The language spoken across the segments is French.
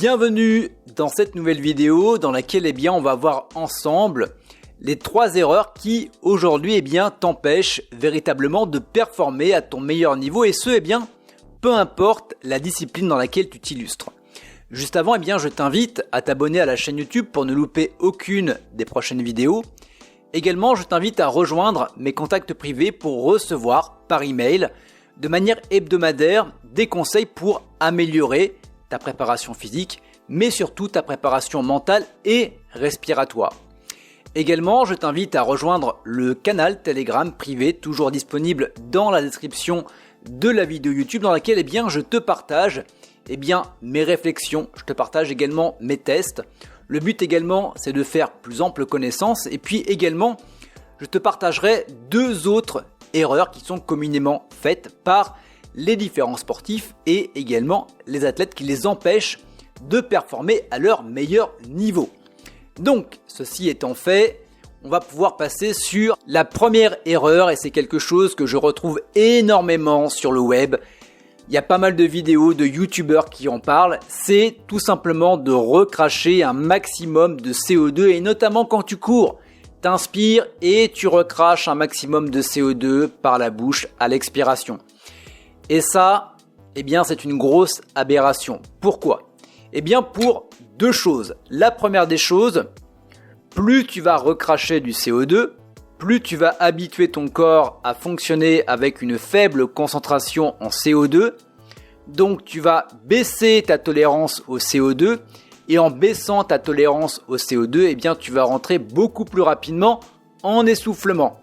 Bienvenue dans cette nouvelle vidéo dans laquelle on va voir ensemble les 3 erreurs qui aujourd'hui t'empêchent véritablement de performer à ton meilleur niveau et ce peu importe la discipline dans laquelle tu t'illustres. Juste avant je t'invite à t'abonner à la chaîne YouTube pour ne louper aucune des prochaines vidéos. Également je t'invite à rejoindre mes contacts privés pour recevoir par email de manière hebdomadaire des conseils pour améliorer ta préparation physique, mais surtout ta préparation mentale et respiratoire. Également, je t'invite à rejoindre le canal Telegram privé, toujours disponible dans la description de la vidéo YouTube, dans laquelle je te partage mes réflexions, je te partage également mes tests. Le but également, c'est de faire plus ample connaissance, et puis également, je te partagerai 2 autres erreurs qui sont communément faites par les différents sportifs et également les athlètes qui les empêchent de performer à leur meilleur niveau. Donc, ceci étant fait, on va pouvoir passer sur la première erreur et c'est quelque chose que je retrouve énormément sur le web. Il y a pas mal de vidéos de youtubeurs qui en parlent. C'est tout simplement de recracher un maximum de CO2 et notamment quand tu cours. T'inspires et tu recraches un maximum de CO2 par la bouche à l'expiration. Et ça, c'est une grosse aberration. Pourquoi ? Pour 2 choses. La première des choses, plus tu vas recracher du CO2, plus tu vas habituer ton corps à fonctionner avec une faible concentration en CO2. Donc tu vas baisser ta tolérance au CO2 et en baissant ta tolérance au CO2, tu vas rentrer beaucoup plus rapidement en essoufflement.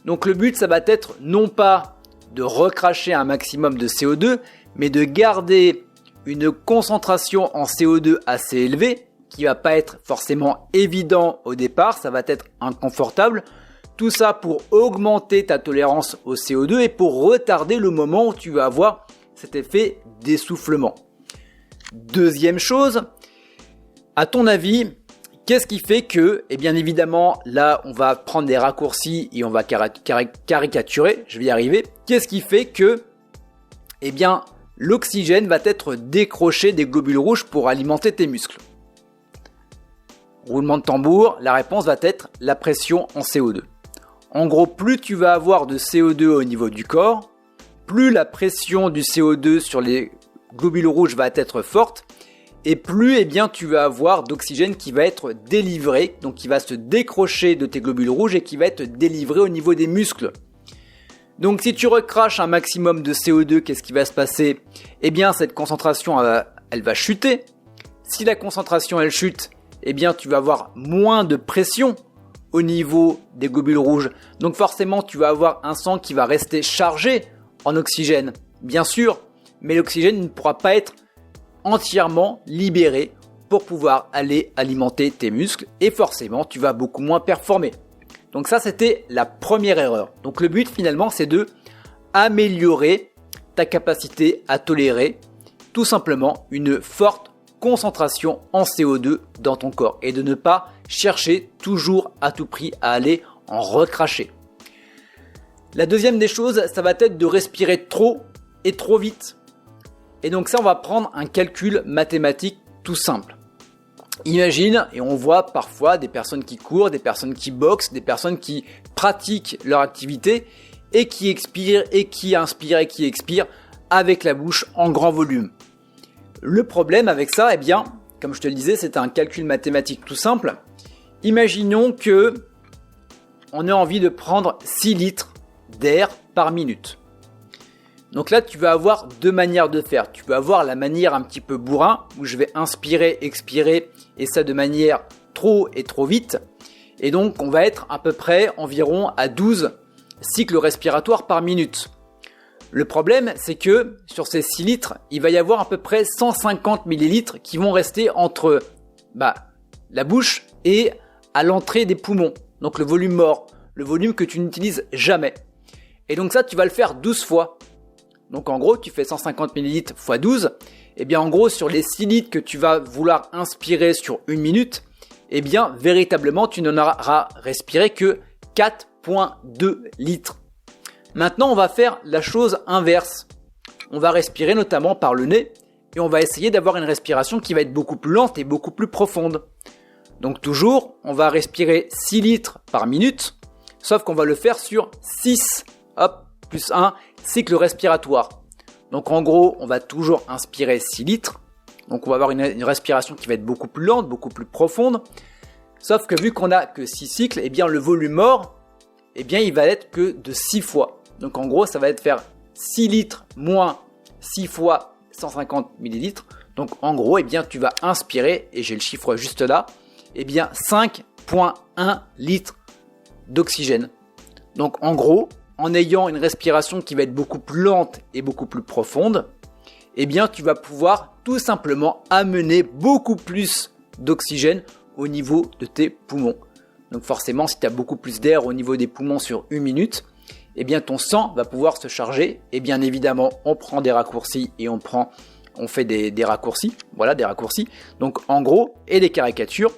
Donc le but, ça va être non pas de recracher un maximum de CO2, mais de garder une concentration en CO2 assez élevée, qui va pas être forcément évident au départ, ça va être inconfortable. Tout ça pour augmenter ta tolérance au CO2 et pour retarder le moment où tu vas avoir cet effet d'essoufflement. Deuxième chose, à ton avis, qu'est-ce qui fait que, bien évidemment, là, on va prendre des raccourcis et on va caricaturer, je vais y arriver. Qu'est-ce qui fait que, l'oxygène va être décroché des globules rouges pour alimenter tes muscles? Roulement de tambour, la réponse va être la pression en CO2. En gros, plus tu vas avoir de CO2 au niveau du corps, plus la pression du CO2 sur les globules rouges va être forte, et plus tu vas avoir d'oxygène qui va être délivré, donc qui va se décrocher de tes globules rouges et qui va être délivré au niveau des muscles. Donc si tu recraches un maximum de CO2, qu'est-ce qui va se passer ? Cette concentration, elle va chuter. Si la concentration elle chute, tu vas avoir moins de pression au niveau des globules rouges. Donc forcément, tu vas avoir un sang qui va rester chargé en oxygène, bien sûr, mais l'oxygène ne pourra pas être entièrement libéré pour pouvoir aller alimenter tes muscles et forcément tu vas beaucoup moins performer. Donc ça c'était la première erreur. Donc le but finalement c'est de améliorer ta capacité à tolérer tout simplement une forte concentration en CO2 dans ton corps et de ne pas chercher toujours à tout prix à aller en recracher. La deuxième des choses, ça va être de respirer trop et trop vite. Et donc ça, on va prendre un calcul mathématique tout simple. Imagine, et on voit parfois des personnes qui courent, des personnes qui boxent, des personnes qui pratiquent leur activité et qui expirent et qui inspirent et qui expirent avec la bouche en grand volume. Le problème avec ça, comme je te le disais, c'est un calcul mathématique tout simple. Imaginons que on ait envie de prendre 6 litres d'air par minute. Donc là, tu vas avoir 2 manières de faire. Tu vas avoir la manière un petit peu bourrin, où je vais inspirer, expirer, et ça de manière trop et trop vite. Et donc, on va être à peu près environ à 12 cycles respiratoires par minute. Le problème, c'est que sur ces 6 litres, il va y avoir à peu près 150 millilitres qui vont rester entre la bouche et à l'entrée des poumons. Donc le volume mort, le volume que tu n'utilises jamais. Et donc ça, tu vas le faire 12 fois. Donc en gros, tu fais 150 ml x 12. En gros, sur les 6 litres que tu vas vouloir inspirer sur 1 minute, véritablement, tu n'en auras respiré que 4,2 litres. Maintenant, on va faire la chose inverse. On va respirer notamment par le nez et on va essayer d'avoir une respiration qui va être beaucoup plus lente et beaucoup plus profonde. Donc toujours, on va respirer 6 litres par minute, sauf qu'on va le faire sur 6, plus 1, cycle respiratoire. Donc en gros, on va toujours inspirer 6 litres, donc on va avoir une respiration qui va être beaucoup plus lente, beaucoup plus profonde, sauf que vu qu'on n'a que 6 cycles, eh bien le volume mort, eh bien il va être que de 6 fois. Donc en gros, ça va être faire 6 litres moins 6 fois 150 millilitres. Donc en gros, eh bien tu vas inspirer, et j'ai le chiffre juste là, eh bien 5,1 litres d'oxygène. Donc en gros, en ayant une respiration qui va être beaucoup plus lente et beaucoup plus profonde, eh bien tu vas pouvoir tout simplement amener beaucoup plus d'oxygène au niveau de tes poumons. Donc forcément, si tu as beaucoup plus d'air au niveau des poumons sur 1 minute, eh bien ton sang va pouvoir se charger. Et bien évidemment, on prend des raccourcis et on fait des raccourcis. Voilà, des raccourcis. Donc en gros, et des caricatures,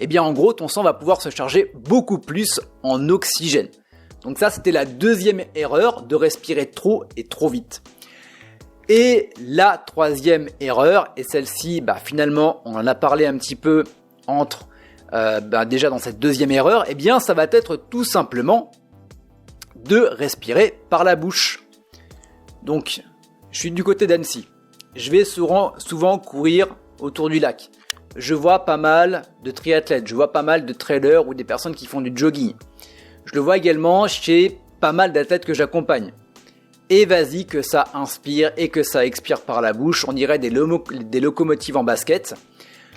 eh bien en gros, ton sang va pouvoir se charger beaucoup plus en oxygène. Donc ça, c'était la deuxième erreur, de respirer trop et trop vite. Et la troisième erreur, et celle-ci, finalement, on en a parlé un petit peu déjà dans cette deuxième erreur, eh bien ça va être tout simplement de respirer par la bouche. Donc, je suis du côté d'Annecy. Je vais souvent courir autour du lac. Je vois pas mal de triathlètes, je vois pas mal de trailers ou des personnes qui font du jogging. Je le vois également chez pas mal d'athlètes que j'accompagne. Et vas-y que ça inspire et que ça expire par la bouche, on dirait des locomotives en basket.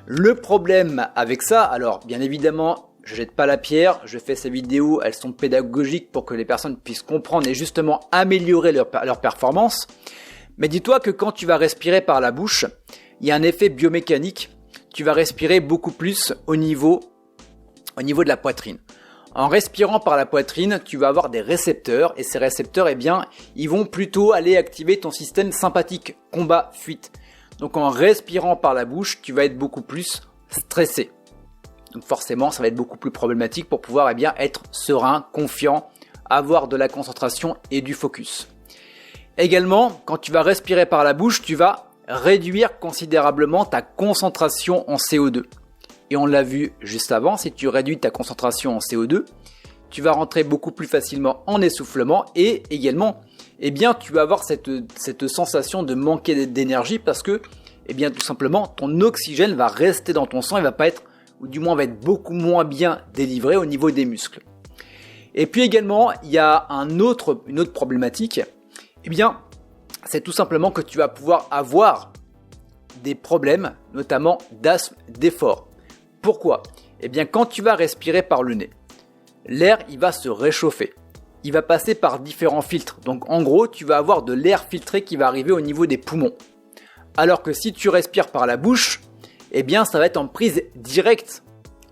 Le problème avec ça, alors bien évidemment, je jette pas la pierre, je fais ces vidéos, elles sont pédagogiques pour que les personnes puissent comprendre et justement améliorer leur performance. Mais dis-toi que quand tu vas respirer par la bouche, il y a un effet biomécanique, tu vas respirer beaucoup plus au niveau de la poitrine. En respirant par la poitrine, tu vas avoir des récepteurs et ces récepteurs, eh bien, ils vont plutôt aller activer ton système sympathique, combat-fuite. Donc en respirant par la bouche, tu vas être beaucoup plus stressé. Donc forcément, ça va être beaucoup plus problématique pour pouvoir être serein, confiant, avoir de la concentration et du focus. Également, quand tu vas respirer par la bouche, tu vas réduire considérablement ta concentration en CO2. Et on l'a vu juste avant, si tu réduis ta concentration en CO2, tu vas rentrer beaucoup plus facilement en essoufflement et également, tu vas avoir cette sensation de manquer d'énergie parce que, tout simplement, ton oxygène va rester dans ton sang et va pas être, ou du moins va être beaucoup moins bien délivré au niveau des muscles. Et puis également, il y a une autre problématique, c'est tout simplement que tu vas pouvoir avoir des problèmes, notamment d'asthme d'effort. Pourquoi ? Quand tu vas respirer par le nez, l'air il va se réchauffer. Il va passer par différents filtres. Donc en gros, tu vas avoir de l'air filtré qui va arriver au niveau des poumons. Alors que si tu respires par la bouche, ça va être en prise directe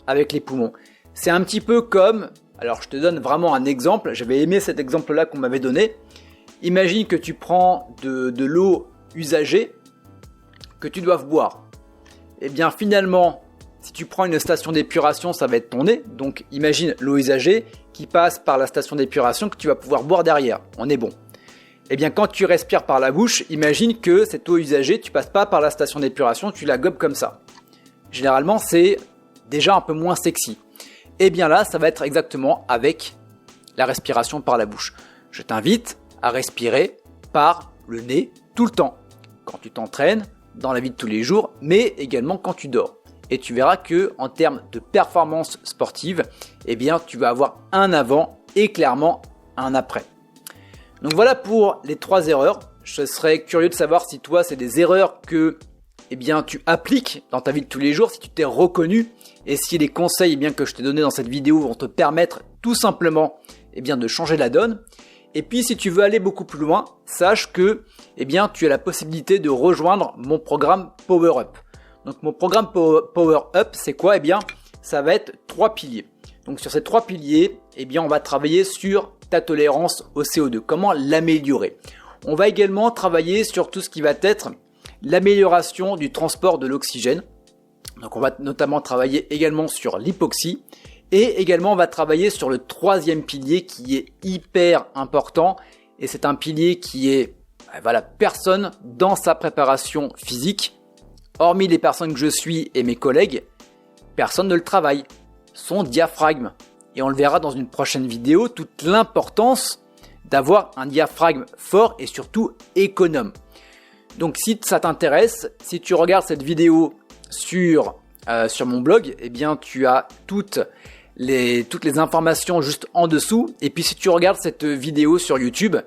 avec les poumons. C'est un petit peu comme, alors je te donne vraiment un exemple, j'avais aimé cet exemple-là qu'on m'avait donné. Imagine que tu prends de l'eau usagée que tu dois boire. Finalement, si tu prends une station d'épuration, ça va être ton nez. Donc imagine l'eau usagée qui passe par la station d'épuration que tu vas pouvoir boire derrière. On est bon. Quand tu respires par la bouche, imagine que cette eau usagée, tu passes pas par la station d'épuration, tu la gobes comme ça. Généralement, c'est déjà un peu moins sexy. Là, ça va être exactement avec la respiration par la bouche. Je t'invite à respirer par le nez tout le temps. Quand tu t'entraînes, dans la vie de tous les jours, mais également quand tu dors. Et tu verras que en termes de performance sportive, tu vas avoir un avant et clairement un après. Donc voilà pour les 3 erreurs. Je serais curieux de savoir si toi, c'est des erreurs que tu appliques dans ta vie de tous les jours, si tu t'es reconnu et si les conseils que je t'ai donnés dans cette vidéo vont te permettre tout simplement de changer la donne. Et puis si tu veux aller beaucoup plus loin, sache que tu as la possibilité de rejoindre mon programme Power Up. Donc mon programme Power Up, c'est quoi ? Ça va être 3 piliers. Donc sur ces 3 piliers, on va travailler sur ta tolérance au CO2, comment l'améliorer. On va également travailler sur tout ce qui va être l'amélioration du transport de l'oxygène. Donc on va notamment travailler également sur l'hypoxie et également on va travailler sur le 3e pilier qui est hyper important et c'est un pilier qui est Voilà, personne dans sa préparation physique, hormis les personnes que je suis et mes collègues, personne ne le travaille. Son diaphragme. Et on le verra dans une prochaine vidéo, toute l'importance d'avoir un diaphragme fort et surtout économe. Donc si ça t'intéresse, si tu regardes cette vidéo sur mon blog, eh bien tu as toutes les informations juste en dessous. Et puis si tu regardes cette vidéo sur YouTube,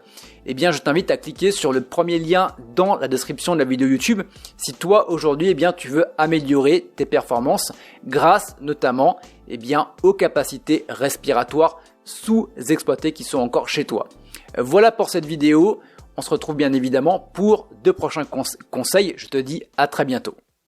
eh bien je t'invite à cliquer sur le premier lien dans la description de la vidéo YouTube si toi aujourd'hui, eh bien tu veux améliorer tes performances grâce notamment, eh bien aux capacités respiratoires sous-exploitées qui sont encore chez toi. Voilà pour cette vidéo. On se retrouve bien évidemment pour de prochains conseils. Je te dis à très bientôt.